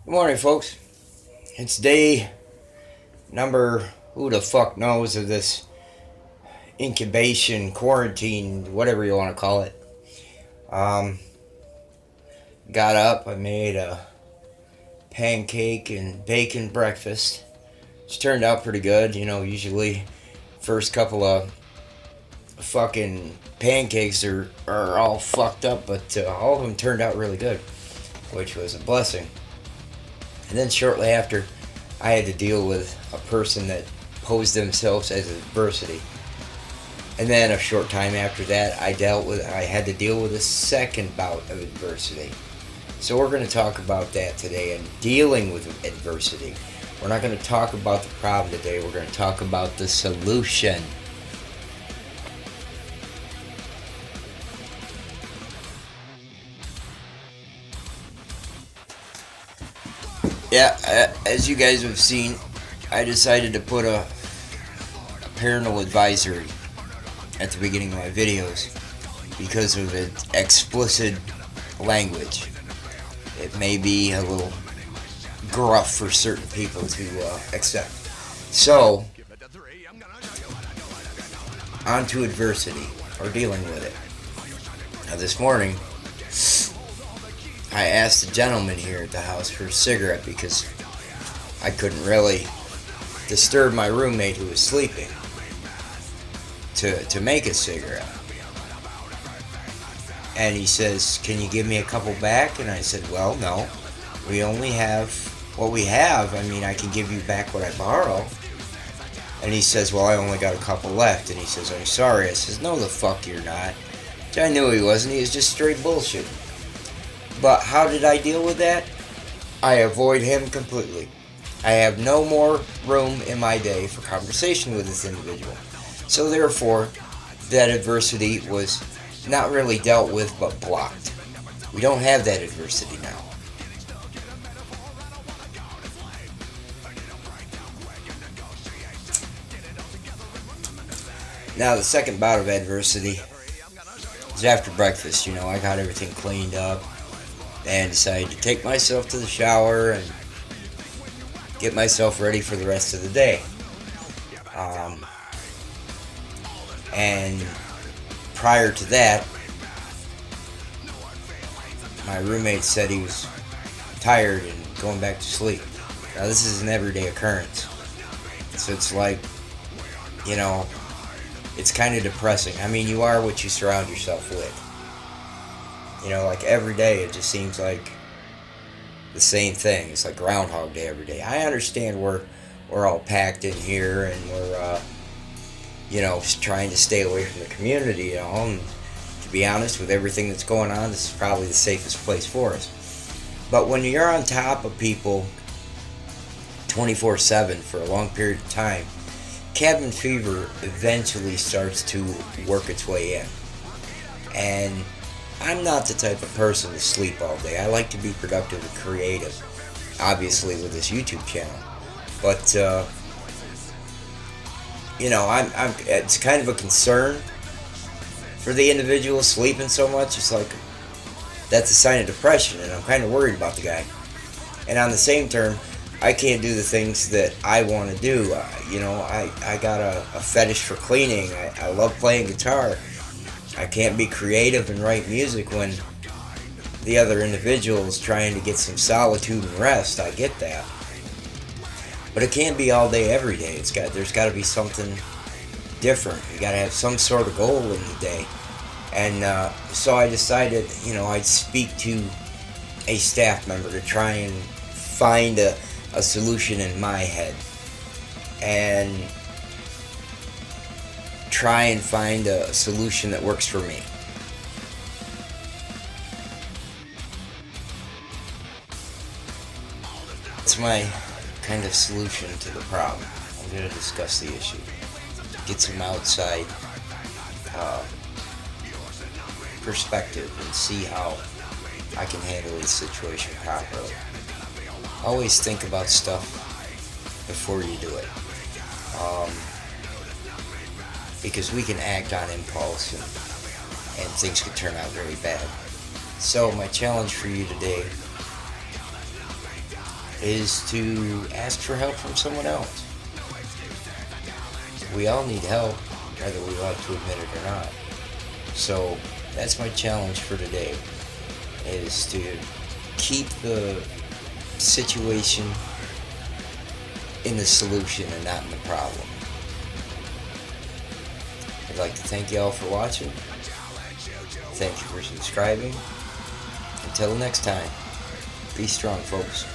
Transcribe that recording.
Good morning, folks. It's day number, who the fuck knows, of this incubation, quarantine, whatever you want to call it. Um, got up, I made a pancake and bacon breakfast, which turned out pretty good. Usually, first couple of fucking pancakes are all fucked up, but all of them turned out really good, which was a blessing. And then shortly after, I had to deal with a person that posed themselves as adversity. And then a short time after that, I had to deal with a second bout of adversity. So we're going to talk about that today and dealing with adversity. We're not going to talk about the problem today. We're going to talk about the solution. Yeah, as you guys have seen, I decided to put a parental advisory at the beginning of my videos because of its explicit language. It may be a little gruff for certain people to accept. So, on to adversity, or dealing with it. Now, this morning, I asked the gentleman here at the house for a cigarette because I couldn't really disturb my roommate who was sleeping to make a cigarette. And he says, "Can you give me a couple back?" And I said, "Well, no. We only have what we have. I mean, I can give you back what I borrow." And he says, "Well, I only got a couple left." And he says, "I'm sorry." I says, "No, the fuck you're not." Which I knew he wasn't. He was just straight bullshit. But how did I deal with that? I avoid him completely. I have no more room in my day for conversation with this individual. So therefore, that adversity was not really dealt with, but blocked. We don't have that adversity now. Now, the second bout of adversity is after breakfast. I got everything cleaned up and decided to take myself to the shower and get myself ready for the rest of the day. And prior to that, my roommate said he was tired and going back to sleep. Now, this is an everyday occurrence. So it's like, it's kind of depressing. I mean, you are what you surround yourself with. Like every day it just seems like the same thing. It's like Groundhog Day every day. I understand we're all packed in here and we're, just trying to stay away from the community, and to be honest, with everything that's going on, this is probably the safest place for us. But when you're on top of people 24/7 for a long period of time, cabin fever eventually starts to work its way in. And I'm not the type of person to sleep all day. I like to be productive and creative, obviously with this YouTube channel. But I'm it's kind of a concern for the individual sleeping so much. It's like that's a sign of depression, and I'm kind of worried about the guy. And on the same term, I can't do the things that I want to do. I got a fetish for cleaning. I love playing guitar. I can't be creative and write music when the other individual is trying to get some solitude and rest. I get that. But it can't be all day, every day. There's got to be something different. You got to have some sort of goal in the day. And so I decided, I'd speak to a staff member to try and find a solution in my head. And try and find a solution that works for me. It's my kind of solution to the problem. I'm going to discuss the issue, get some outside perspective, and see how I can handle this situation properly. Always think about stuff before you do it. Because we can act on impulse and things could turn out very bad. So my challenge for you today is to ask for help from someone else. We all need help, whether we like to admit it or not. So that's my challenge for today, is to keep the situation in the solution and not in the problem. I'd like to thank y'all for watching. Thank you for subscribing. Until next time, be strong, folks.